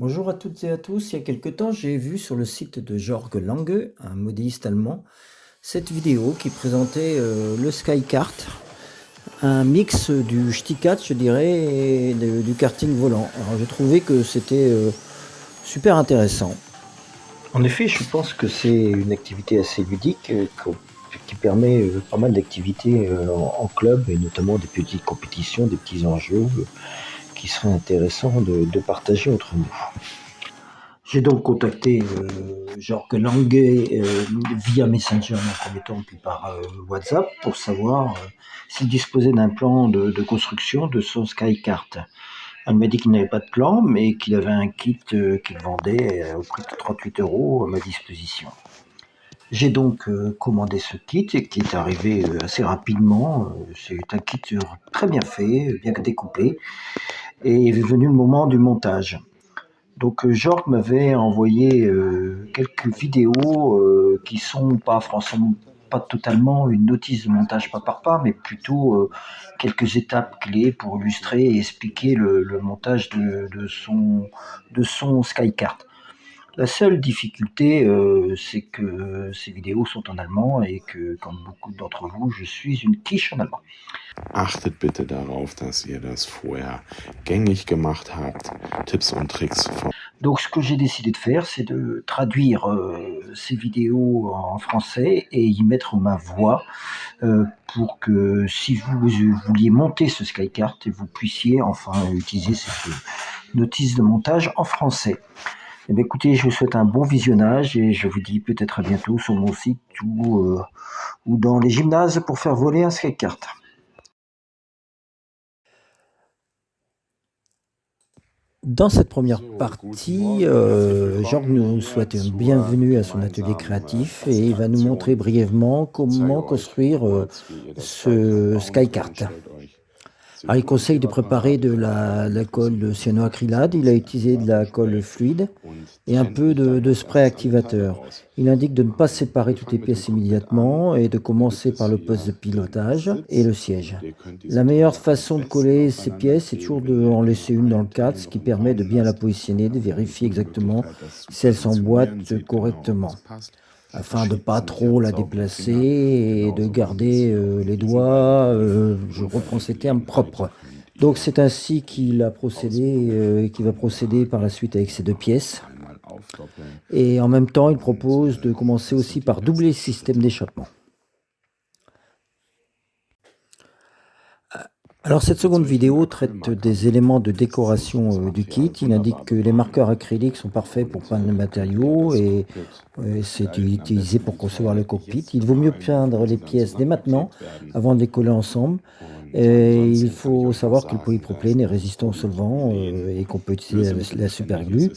Bonjour à toutes et à tous. Il y a quelque temps, j'ai vu sur le site de Jörg Lange, un modéliste allemand, cette vidéo qui présentait le Skykart, un mix du Sticat, je dirais, et du karting volant. Alors j'ai trouvé que c'était super intéressant. En effet, je pense que c'est une activité assez ludique qui permet pas mal d'activités en club et notamment des petites compétitions, des petits enjeux qui seraient intéressants de partager entre nous. J'ai donc contacté Jörg Lange via Messenger dans un premier temps, puis par WhatsApp pour savoir s'il disposait d'un plan de construction de son Skycart. Elle m'a dit qu'il n'avait pas de plan, mais qu'il avait un kit qu'il vendait au prix de 38 euros à ma disposition. J'ai donc commandé ce kit qui est arrivé assez rapidement. C'est un kit très bien fait, bien découpé, et est venu le moment du montage. Donc Georges m'avait envoyé quelques vidéos qui sont pas forcément pas totalement une notice de montage pas par pas, mais plutôt quelques étapes clés pour illustrer et expliquer le montage de son Skycart. La seule difficulté, c'est que ces vidéos sont en allemand et que, comme beaucoup d'entre vous, je suis une quiche en allemand. Achtet bitte darauf, dass ihr das vorher gängig gemacht habt. Tipps und Tricks von Donc ce que j'ai décidé de faire, c'est de traduire ces vidéos en français et y mettre ma voix pour que si vous vouliez monter ce Skycart, vous puissiez enfin utiliser cette notice de montage en français. Eh bien, écoutez, je vous souhaite un bon visionnage et je vous dis peut-être à bientôt sur mon site ou dans les gymnases pour faire voler un Skycart. Dans cette première partie, Georges nous souhaite une bienvenue à son atelier créatif et il va nous montrer brièvement comment construire ce Skycart. Alors, il conseille de préparer de la colle cyanoacrylate, il a utilisé de la colle fluide et un peu de spray activateur. Il indique de ne pas séparer toutes les pièces immédiatement et de commencer par le poste de pilotage et le siège. La meilleure façon de coller ces pièces, c'est toujours d'en laisser une dans le cadre, ce qui permet de bien la positionner, de vérifier exactement si elle s'emboîte correctement, afin de pas trop la déplacer et de garder les doigts, je reprends ces termes, propres. Donc c'est ainsi qu'il a procédé et qu'il va procéder par la suite avec ces deux pièces. Et en même temps, il propose de commencer aussi par doubler le système d'échappement. Alors cette seconde vidéo traite des éléments de décoration du kit. Il indique que les marqueurs acryliques sont parfaits pour peindre les matériaux et c'est utilisé pour concevoir le cockpit. Il vaut mieux peindre les pièces dès maintenant avant de les coller ensemble. Et il faut savoir que le polypropylène est résistant au solvant et qu'on peut utiliser la superglue.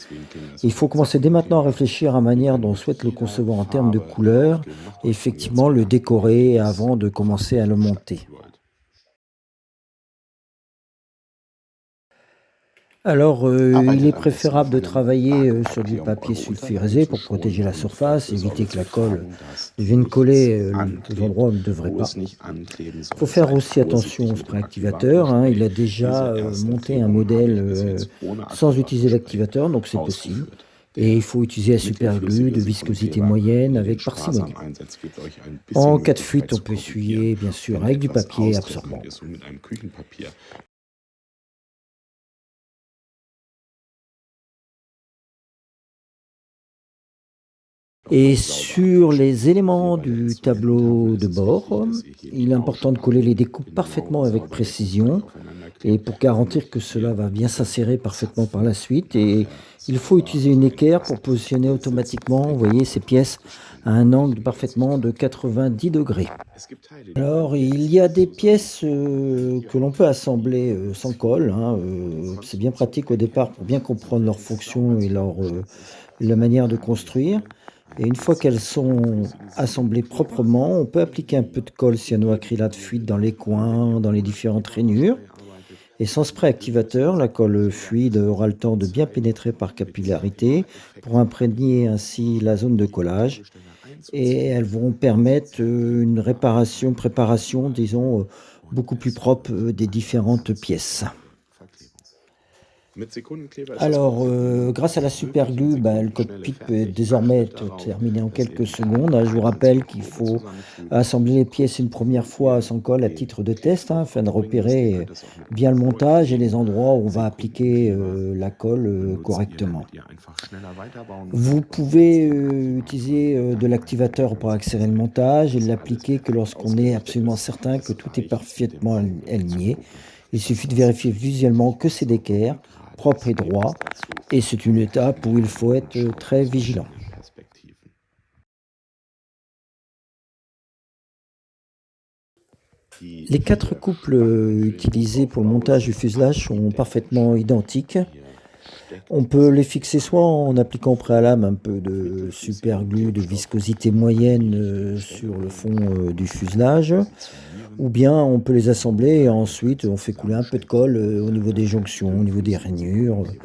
Il faut commencer dès maintenant à réfléchir à la manière dont on souhaite le concevoir en termes de couleurs et effectivement le décorer avant de commencer à le monter. Alors, il est préférable de travailler sur du papier sulfurisé pour protéger la surface, éviter que la colle vienne coller aux endroits où elle ne devrait pas. Il faut faire aussi attention au spray activateur, hein. Il a déjà monté un modèle sans utiliser l'activateur, donc c'est possible. Et il faut utiliser la superglue de viscosité moyenne avec parcimonie. En cas de fuite, on peut essuyer, bien sûr, avec du papier absorbant. Et sur les éléments du tableau de bord, il est important de coller les découpes parfaitement avec précision et pour garantir que cela va bien s'insérer parfaitement par la suite. Et il faut utiliser une équerre pour positionner automatiquement, vous voyez, ces pièces à un angle parfaitement de 90 degrés. Alors, il y a des pièces que l'on peut assembler sans colle, hein, c'est bien pratique au départ pour bien comprendre leur fonction et la manière de construire. Et une fois qu'elles sont assemblées proprement, on peut appliquer un peu de colle cyanoacrylate fluide dans les coins, dans les différentes rainures. Et sans spray activateur, la colle fluide aura le temps de bien pénétrer par capillarité pour imprégner ainsi la zone de collage. Et elles vont permettre une préparation, disons, beaucoup plus propre des différentes pièces. Mit Sekundenkleber ist das Alors, Prinzip genau grâce à la das. superglue, Möglichst le sekundenschnelle cockpit peut être Fertig désormais achtet être darauf, terminé en dass quelques eben keine secondes, hein. Je vous kleinen rappelle qu'il Zellproben faut zusammenfügen. assembler les pièces une première fois Fotografieren, sans colle à den titre de test, hein, Klebstoff afin de aufbringen lassen. Ihr repérer könnt das auch mit einem bien le Erfolg montage et les üben. endroits où on va appliquer Sekundenkleber la colle benutzt ihr, correctement. damit ihr einfach schneller weiterbauen und Vous aufbauen könnt. pouvez Optimal für utiliser de dann einen l'activateur pour langsamen accélérer le Prozess. montage et Bis alles l'appliquer que perfekt lorsqu'on est ausgerichtet absolument ist. certain que Es tout est reicht, mit dem parfaitement Auge zu aligné. gucken, Il dass suffit de das vérifier visuellement richtig que c'est sauber d'équerre, und gerade propre ist. et Nehmt es droit. dazu Et c'est une étape où il faut und être schaut très aus vigilant. verschiedenen Perspektiven. Die Les 4 4 couples Spanten für den utilisés pour le Druckaufbau montage du sind fuselage fast sont identisch. parfaitement identiques. Ihr On steckt peut das les fixer soit en appliquant au préalable un peu de mittelflüssigen superglue de Klebstoff viscosité an moyenne unterschiedlichen sur le Stellungen fond du und fuselage, ou positionieren bien on peut les assembler et oder den ensuite on Klebstoff fait couler un peu de zusammenstecken colle und au dann niveau des eine jonctions, au niveau des dünnflüssige rainures, Sekundenkleberlinie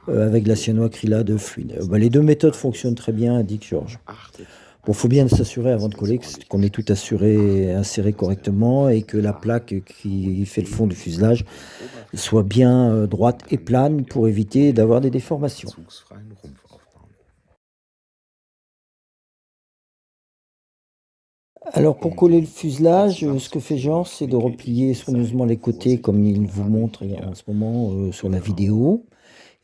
avec de la über den cyanoacrylate Kleber aufbringen fluide. lassen. Les deux méthodes Wichtig fonctionnent ist, très bien, indique Georges. achtet Bon, beim faut bien Testen s'assurer darauf, avant dass de alles coller ordentlich qu'on est tout befestigt ist, inséré dass der correctement et Rumpf que la flach plaque qui und fait le fond du eben fuselage an den soit Oberflächen bien liegt. droite et Dann plane könnt ihr pour auch éviter ohne d'avoir des Änderung einen déformations. zugfreien Rumpf aufbauen. Alors pour Um coller le den Cockpit fuselage, ce que fait zusammenzuziehen, Jean, c'est de knicke ich replier die soigneusement les Seiten côtés comme vorsichtig il und vous habe montre en hier ce moment sur la genau vidéo.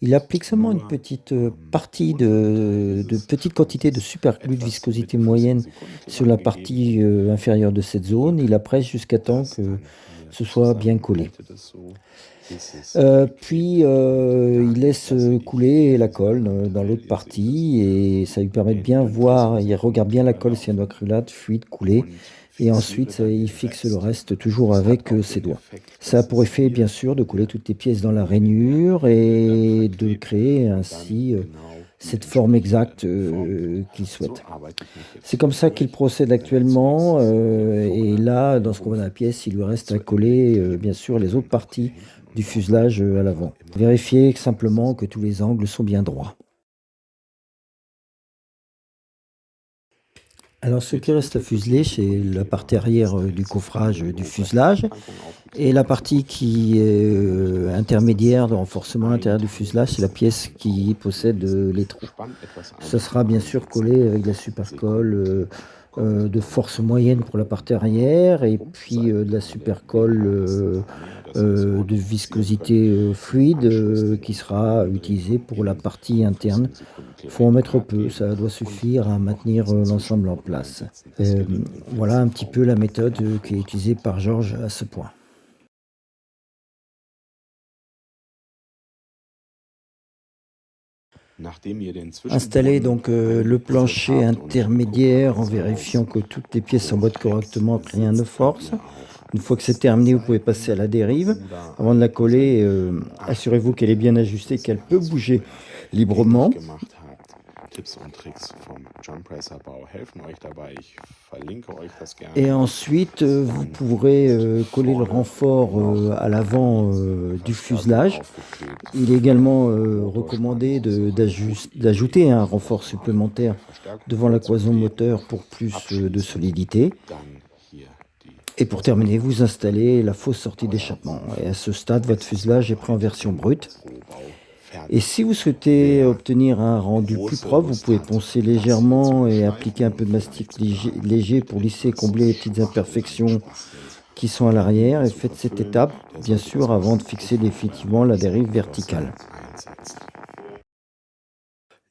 Il applique seulement une nur petite am partie unteren Teil de dieses petite quantité de Schraubens superglue de etwas viscosité mittelflüssigen moyenne Sekundenkleber sur la angegeben partie und inférieure de cette zone. Il drücke appresse jusqu'à temps das que dann hier ce soit bien zusammen, collé. halte das so, bis es angeklebt Puis ist und il dann laisse lasse ich couler la diesen colle anderen dans Teil, l'autre ihr seht das, partie et ça lui permet de den bien voir, dünnflüssigen il regarde bien la Sekundenkleber colle laufen cyanocrylate fluide couler und et fixiere ensuite dann il den fixe le Rest. reste toujours Das hat avec auch ses den doigts. Effekt, Ça a dass pour es effet bien hier sûr de coller hier toutes les pièces dans la nur in der rainure Ende dann et de verklebt créer und dann ainsi genau die cette forme entsprechende exacte Form gibt. qu'il So souhaite. arbeite ich mich C'est jetzt comme hier ça qu'il durch. procède Wenn ihr actuellement zunächst hier et vorne là, den dans ce qu'on voit dans la Rumpf pièce, il lui reste à zu Ende coller bien kleben sûr les autres und auch hier parties hinten du und vorne fuselage à einfach l'avant. immer Vérifiez wieder, dass simplement es que tous les angles sont bien droits. Alors ce qui mit reste à fuseler, mittelflüssigem c'est la partie Sekundenkleber arrière ist du jetzt coffrage die du oberste fuselage Abtankung et la aufgeklebt. partie qui est Wichtig ist, dass intermédiaire de renforcement à ein l'intérieur du Teil fuselage, c'est la ist pièce dann qui auch für possède diesen les trous. Spann etwas Ça sera einfacher bien sûr einsetzbar. collé avec de la supercolle Sekundenkleber kommt de dann force auf moyenne die pour la partie arrière et puis de la Rumpfseite. Der supercolle Winkel ist da mehr, dass ihr das de ordentlich fixieren könnt. viscosité Im Anschluss fluide den qui sera anderen utilisée pour la partie interne. dünnflüssigen Sekundenkleber Faut en in den mettre Draht peu, geben ça doit und suffire à dann noch maintenir diesen l'ensemble en Zwischenboden place. einsetzen. Das gelingt in Voilà un kurzer petit peu Form la méthode qui est utilisée hervorragend. par Georges à ce point. Nachdem ihr den Installer Zwischenboden donc le eingepuzzt plancher habt und guckt intermédiaire en jetzt vérifiant raus, que toutes les pièces wo s'emboîtent fest correctement, que rien ne sitzt, könnt force. ihr auch Une fois que c'est als terminé, vous pouvez passer à la dérive. Avant de la Seitenruder coller, einpuzzeln. assurez-vous Achtet qu'elle est bien darauf, ajustée, dass qu'elle ihr peut alles bouger vorher librement. gängig gemacht habt. Tipps und Tricks vom Jumpresser-Bau helfen euch dabei. Ich verlinke euch das Et gerne. ensuite, vous Dann pourrez wird coller le vorne renfort noch à l'avant diese du Verstärkung fuselage. aufgeklebt Il est für également Motorspannung. recommandé Das ist auch eine gute Idee, d'ajouter un das renfort auch mal mit supplémentaire der Verstärkung devant la cloison vorzukleben. moteur pour plus de Abschließend solidité. dann hier die Et pour terminer, Rohre vous installez la fausse sortie euer d'échappement. Et à ce stade, votre ist fuselage est prêt en soweit version im brute. Rohbau Et fertig. si vous souhaitez Wer obtenir un rendu plus große propre, vous Lust pouvez hat, poncer das hier zu légèrement et appliquer un beschleifen, peu de mastic vielleicht sogar léger mit pour lisser et etwas combler les petites Spachtel, einem imperfections Spachtel qui sont à den Boden l'arrière et zu faites cette verfüllen. étape, Der bien sollte das sûr, avant de meiste fixer auffangen, wenn définitivement man la das dérive Abwasser verticale. einsetzt.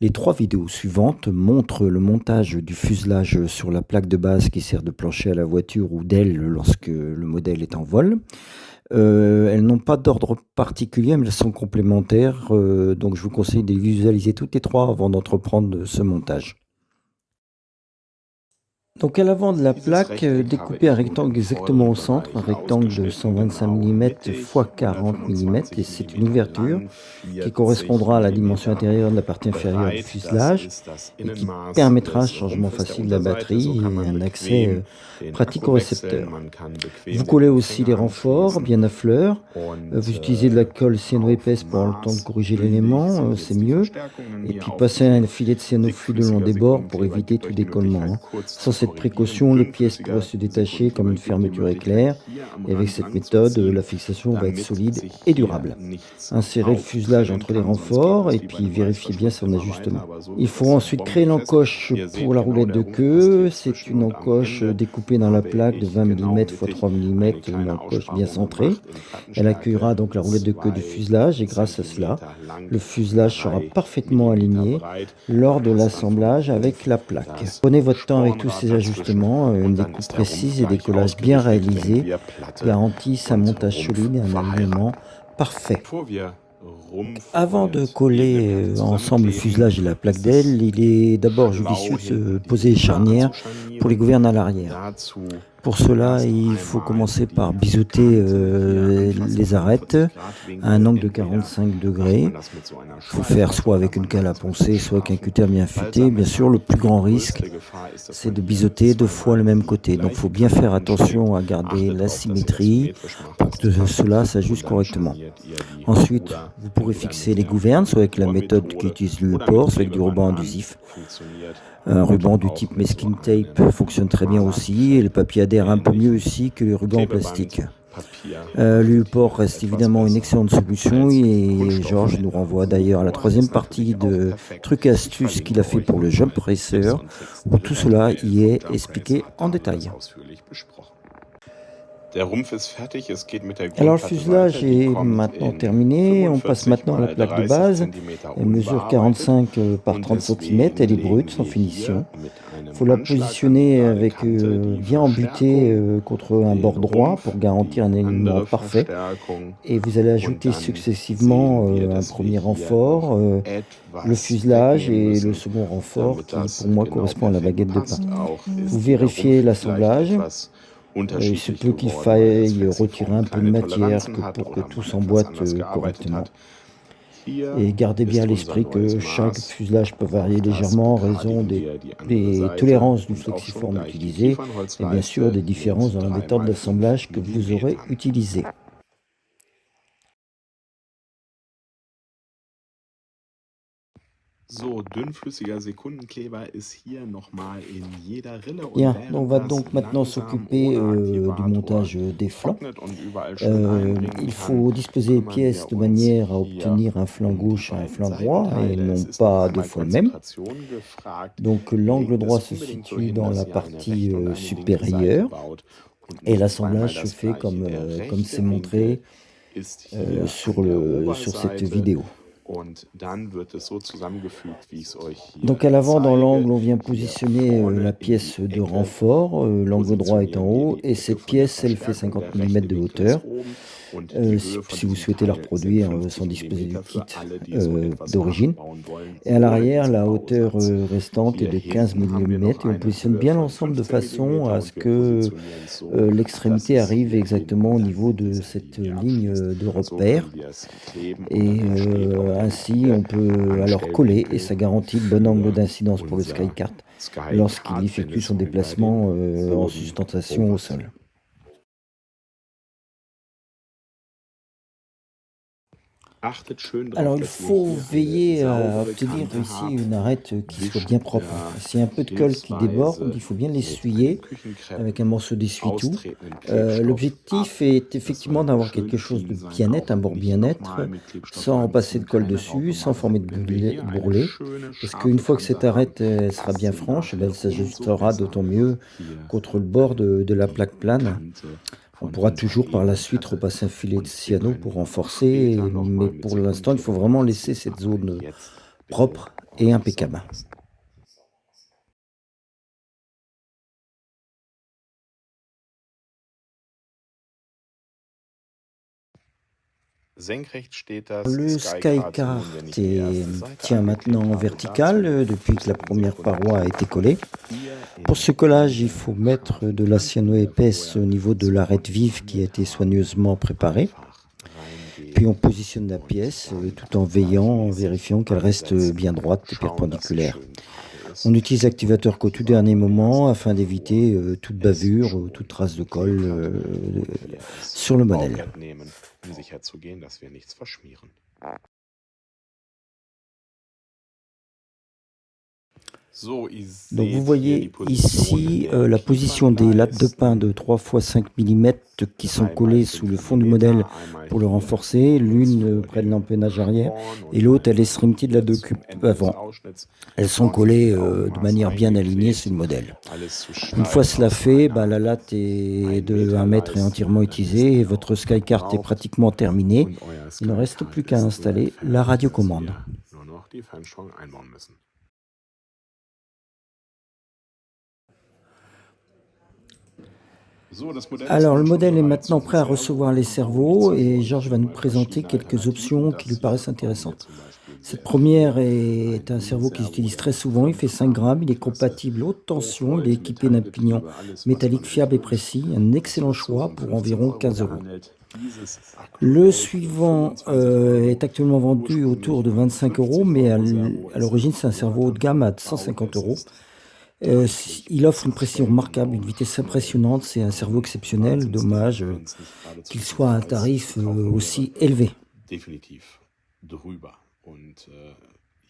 Les 3 vidéos suivantes montrent le montage du fuselage sur la plaque de base qui sert de plancher à la voiture ou d'aile lorsque le modèle est en vol. Elles n'ont pas d'ordre particulier, mais elles sont complémentaires, donc je vous conseille de les visualiser toutes les 3 avant d'entreprendre ce montage. Donc à l'avant de la Dieses plaque, Rechteck habe découpez un ich nun rectangle im exactement vorderen au centre, un Bereich rectangle de ausgeschnitten, 125 genau mm mittig, x 40 mm, et 125 c'est une mm ouverture lang, qui 40 correspondra à la dimension mm intérieure de la partie inférieure du breit. Das fuselage ist das et qui Innenmaß permettra un des changement Rumpfes der facile de la Unterseite. So batterie kann et man un accès bequem den pratique Akku au wechseln, récepteur. man kann bequem Vous den collez aussi les Empfänger renforts anschließen bien à fleur. und Vous utilisez de la colle cyano-épaisse auf pour avoir le temps de Maß corriger bündig l'élément, sind c'est jetzt die mieux. Verstärkungen Et hier puis passez un aufgeklebt. filet de cyano fluide le long Dickflüssiger des bords pour Sekundenkleber éviter gibt tout euch die décollement. Möglichkeit, Hein. kurz zu Sans cette cette précaution, les pièces pourraient se détacher comme une fermeture éclair. Et avec cette méthode, la fixation va être solide et durable. Insérez le fuselage entre les renforts et puis vérifiez bien son ajustement. Il faut ensuite créer l'encoche pour la roulette de queue. C'est une encoche découpée dans la plaque de 20 mm x 3 mm, une encoche bien centrée. Elle accueillera donc la roulette de queue du fuselage et grâce à cela, le fuselage sera parfaitement aligné lors de l'assemblage avec la plaque. Prenez votre temps avec tous ces ajustements, une découpe précise et des collages bien réalisés garantissent un montage solide et un alignement parfait. Avant de coller ensemble le fuselage et la plaque d'aile, il est d'abord judicieux de se poser les charnières pour les gouvernes à l'arrière. Pour cela, il faut commencer par biseauter les arêtes à un angle de 45 degrés. Il faut le faire soit avec une cale à poncer, soit avec un cutter bien affûté. Bien sûr, le plus grand risque, c'est de biseauter 2 fois le même côté. Donc, il faut bien faire attention à garder la symétrie pour que cela s'ajuste correctement. Ensuite, vous pourrez fixer les gouvernes, soit avec la méthode qui utilise le port, soit avec du ruban adhésif. Un ruban du type masking tape fonctionne très bien aussi, et le papier adhère un peu mieux aussi que les rubans en plastique. L'U-port reste évidemment une excellente solution et Georges nous renvoie d'ailleurs à la 3e partie de trucs et astuces qu'il a fait pour le Jump Racer, où tout cela y est expliqué en détail. Alors le fuselage est maintenant terminé, on passe maintenant à la plaque de base. Elle mesure 45 par 30 cm, elle est brute, sans finition. Il faut la positionner avec bien embutée contre un bord droit pour garantir un alignement parfait. Et vous allez ajouter successivement un premier renfort, le fuselage et le second renfort qui pour moi correspond à la baguette de pain. Vous vérifiez l'assemblage. Il se peut qu'il faille retirer un peu de matière pour que tout s'emboîte correctement. Et gardez bien à l'esprit que chaque fuselage peut varier légèrement en raison des tolérances du flexiforme utilisé et bien sûr des différences dans la méthode d'assemblage que vous aurez utilisée. Bien, on va donc maintenant s'occuper du montage des flancs. Il faut disposer les pièces de manière à obtenir un flanc gauche et un flanc droit et non pas 2 fois le même. Donc l'angle droit se situe dans la partie supérieure et l'assemblage se fait comme c'est montré sur cette vidéo. Donc à l'avant dans l'angle, on vient positionner la pièce de renfort, l'angle droit est en haut et cette pièce elle fait 50 mm de hauteur. Si vous souhaitez la reproduire sans disposer du kit d'origine. Et à l'arrière, la hauteur restante est de 15 mm et on positionne bien l'ensemble de façon à ce que l'extrémité arrive exactement au niveau de cette ligne de repère. Et ainsi, on peut alors coller et ça garantit le bon angle d'incidence pour le SkyCart lorsqu'il effectue son déplacement en sustentation au sol. Alors il faut veiller à obtenir ici une arête qui soit bien propre. S'il y a un peu de colle qui déborde, il faut bien l'essuyer avec un morceau d'essuie-tout. L'objectif est effectivement d'avoir quelque chose de bien net, un bord bien net, sans passer de colle dessus, sans former de bourrelet. Parce qu'une fois que cette arête sera bien franche, elle s'ajustera d'autant mieux contre le bord de la plaque plane. On pourra toujours par la suite repasser un filet de cyano pour renforcer, mais pour l'instant, il faut vraiment laisser cette zone propre et impeccable. Le SkyCart tient maintenant en vertical depuis que la première paroi a été collée. Pour ce collage, il faut mettre de la cyano épaisse au niveau de l'arête vive qui a été soigneusement préparée. Puis on positionne la pièce tout en veillant, en vérifiant qu'elle reste bien droite et perpendiculaire. On utilise l'activateur qu'au tout dernier moment afin d'éviter toute bavure ou toute trace de colle sur le modèle. Donc vous voyez ici la position des lattes de pin de 3 x 5 mm qui sont collées sous le fond du modèle pour le renforcer, l'une près de l'empennage arrière et l'autre à l'extrémité de la découpe avant. Elles sont collées de manière bien alignée sur le modèle. Une fois cela fait, la latte est de 1 mètre et entièrement utilisée et votre SkyCart est pratiquement terminé. Il ne reste plus qu'à installer la radiocommande. Alors le modèle est maintenant prêt à recevoir les cerveaux et Georges va nous présenter quelques options qui lui paraissent intéressantes. Cette première est un cerveau qui s'utilise très souvent, il fait 5 grammes, il est compatible haute tension, il est équipé d'un pignon métallique fiable et précis, un excellent choix pour environ 15 €. Le suivant est actuellement vendu autour de 25 €, mais à l'origine c'est un cerveau haut de gamme à 150 €. Il offre une précision remarquable, une vitesse impressionnante, c'est un cerveau exceptionnel, dommage qu'il soit à un tarif aussi élevé. Definitiv drüber. Und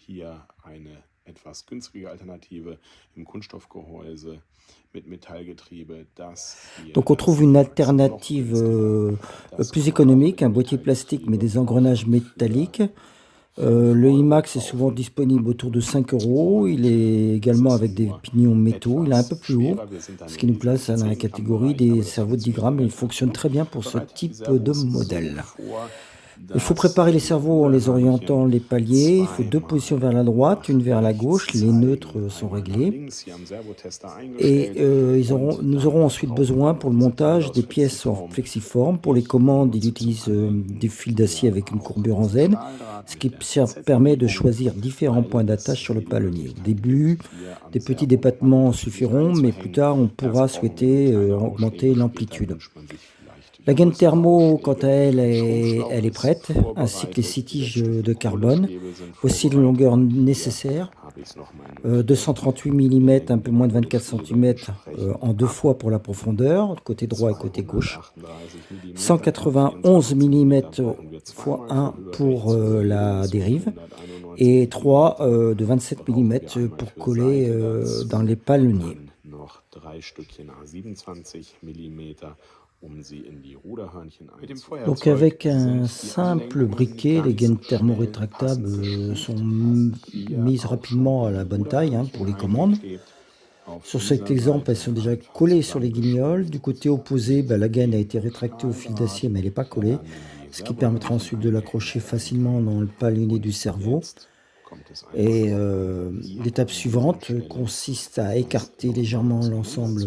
hier eine etwas günstige Alternative im Kunststoffgehäuse mit Metallgetriebe. Donc on trouve une alternative plus économique, un boîtier plastique mais des engrenages métalliques. Le IMAX est souvent disponible autour de 5 €. Il est également avec des pignons métaux. Il est un peu plus haut, ce qui nous place dans la catégorie des cerveaux de 10 grammes et il fonctionne très bien pour ce type de modèle. Il faut préparer les cerveaux en les orientant les paliers. Il faut 2 positions vers la droite, une vers la gauche. Les neutres sont réglés. Et nous aurons ensuite besoin pour le montage des pièces en flexiforme. Pour les commandes, il utilise des fils d'acier avec une courbure en Z, ce qui permet de choisir différents points d'attache sur le palonnier. Au début, des petits débattements suffiront, mais plus tard, on pourra souhaiter augmenter l'amplitude. La gaine thermo, quant à elle, elle est prête, ainsi que les 6 tiges de carbone. Voici la longueur nécessaire. 238 mm, un peu moins de 24 cm en 2 fois pour la profondeur, côté droit et côté gauche. 191 mm x 1 pour la dérive. Et 3 de 27 mm pour coller dans les palonniers. Donc avec un simple briquet, les gaines thermorétractables sont mises rapidement à la bonne taille pour les commandes. Sur cet exemple, elles sont déjà collées sur les guignols. Du côté opposé, la gaine a été rétractée au fil d'acier, mais elle n'est pas collée, ce qui permettra ensuite de l'accrocher facilement dans le palonnier du cerveau. Et l'étape suivante consiste à écarter légèrement l'ensemble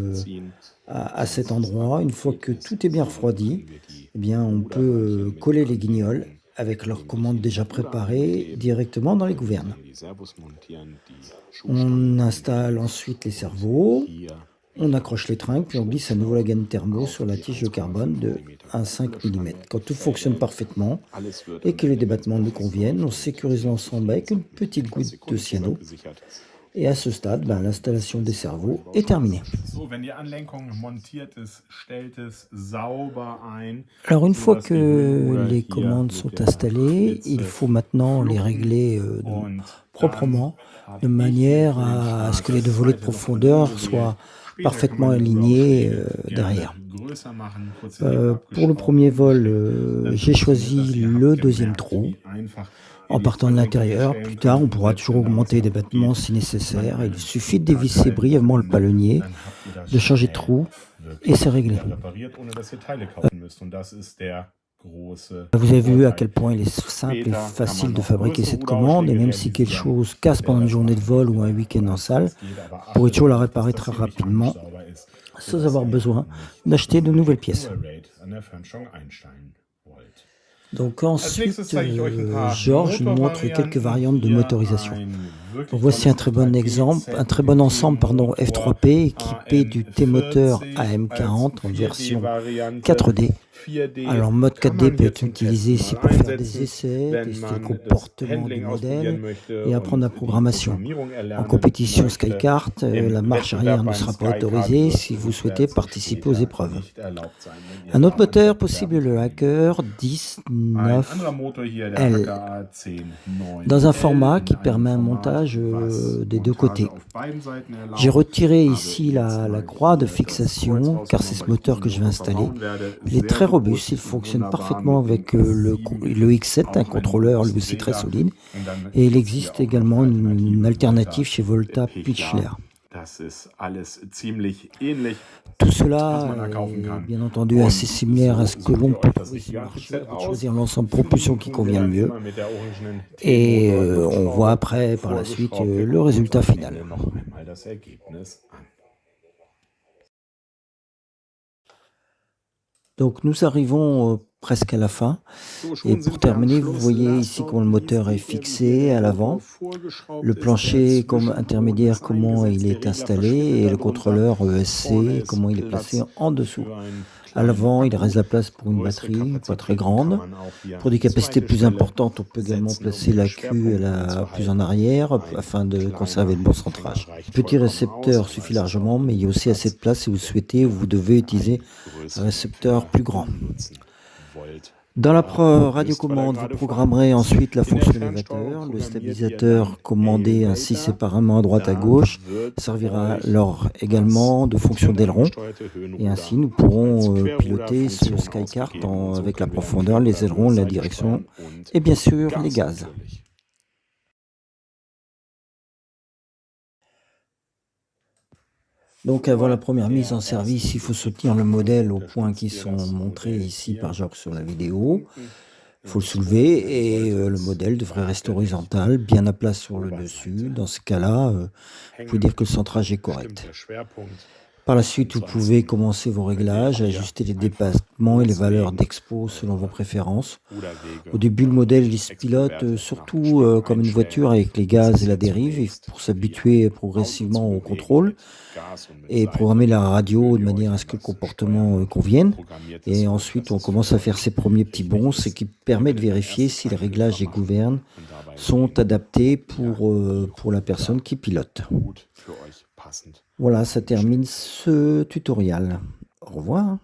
à cet endroit. Une fois que tout est bien refroidi, on peut coller les guignols avec leur commande déjà préparée directement dans les gouvernes. On installe ensuite les cerveaux, on accroche les tringles, puis on glisse à nouveau la gaine thermo sur la tige de carbone de 1,5 mm. Quand tout fonctionne parfaitement et que les débattements nous conviennent, on sécurise l'ensemble avec une petite goutte de cyano. Et à ce stade, l'installation des cerveaux est terminée. Alors une fois que les commandes sont installées, il faut maintenant les régler proprement, de manière à ce que les 2 volets de profondeur soient parfaitement alignés derrière. Pour le premier vol, j'ai choisi le 2e trou. En partant de l'intérieur, plus tard, on pourra toujours augmenter les débattements si nécessaire. Il suffit de dévisser brièvement le palonnier, de changer de trou et c'est réglé. Vous avez vu à quel point il est simple et facile de fabriquer cette commande, et même si quelque chose casse pendant une journée de vol ou un week-end en salle, vous pourrez toujours la réparer très rapidement, sans avoir besoin d'acheter de nouvelles pièces. Donc ensuite, Georges nous montre quelques variantes de motorisation. Donc voici un très bon exemple, un très bon ensemble F3P équipé du T-moteur AM40 en version 4D. Alors mode 4D peut être utilisé ici pour faire des essais, tester le comportement du modèle et apprendre la programmation. En compétition SkyCart, la marche arrière ne sera pas autorisée si vous souhaitez participer aux épreuves. Un autre moteur possible, le Hacker 10 dans un format qui permet un montage des deux côtés. J'ai retiré ici la croix de fixation car c'est ce moteur que je vais installer. Il est très robuste, il fonctionne parfaitement avec le X7, un contrôleur lui aussi très solide. Et il existe également une alternative chez Volta Pitchler. Tout cela est bien entendu assez similaire à ce que l'on peut trouver sur le marché. On peut choisir l'ensemble propulsion qui convient le mieux. Et on voit après, par la suite, le résultat final. Donc nous arrivons presque à la fin. Et pour terminer, vous voyez ici comment le moteur est fixé à l'avant, le plancher comme intermédiaire, comment il est installé, et le contrôleur ESC, comment il est placé en dessous. À l'avant, il reste la place pour une batterie, pas très grande. Pour des capacités plus importantes, on peut également placer la queue plus en arrière afin de conserver le bon centrage. Un petit récepteur suffit largement, mais il y a aussi assez de place si vous souhaitez, vous devez utiliser un récepteur plus grand. Dans la radiocommande, vous programmerez ensuite la fonction élévateur. Le stabilisateur commandé ainsi séparément à droite à gauche servira alors également de fonction d'aileron. Et ainsi, nous pourrons piloter ce SkyCart avec la profondeur, les ailerons, la direction et bien sûr les gaz. Donc avant la première mise en service, il faut soutenir le modèle aux points qui sont montrés ici par Georges sur la vidéo. Il faut le soulever et le modèle devrait rester horizontal, bien à plat sur le dessus. Dans ce cas-là, vous pouvez dire que le centrage est correct. Par la suite, vous pouvez commencer vos réglages, ajuster les dépassements et les valeurs d'expo selon vos préférences. Au début, le modèle il se pilote surtout comme une voiture avec les gaz et la dérive pour s'habituer progressivement au contrôle et programmer la radio de manière à ce que le comportement convienne. Et ensuite, on commence à faire ses premiers petits bonds, ce qui permet de vérifier si les réglages et gouvernes sont adaptés pour la personne qui pilote. Voilà, ça termine ce tutoriel. Au revoir.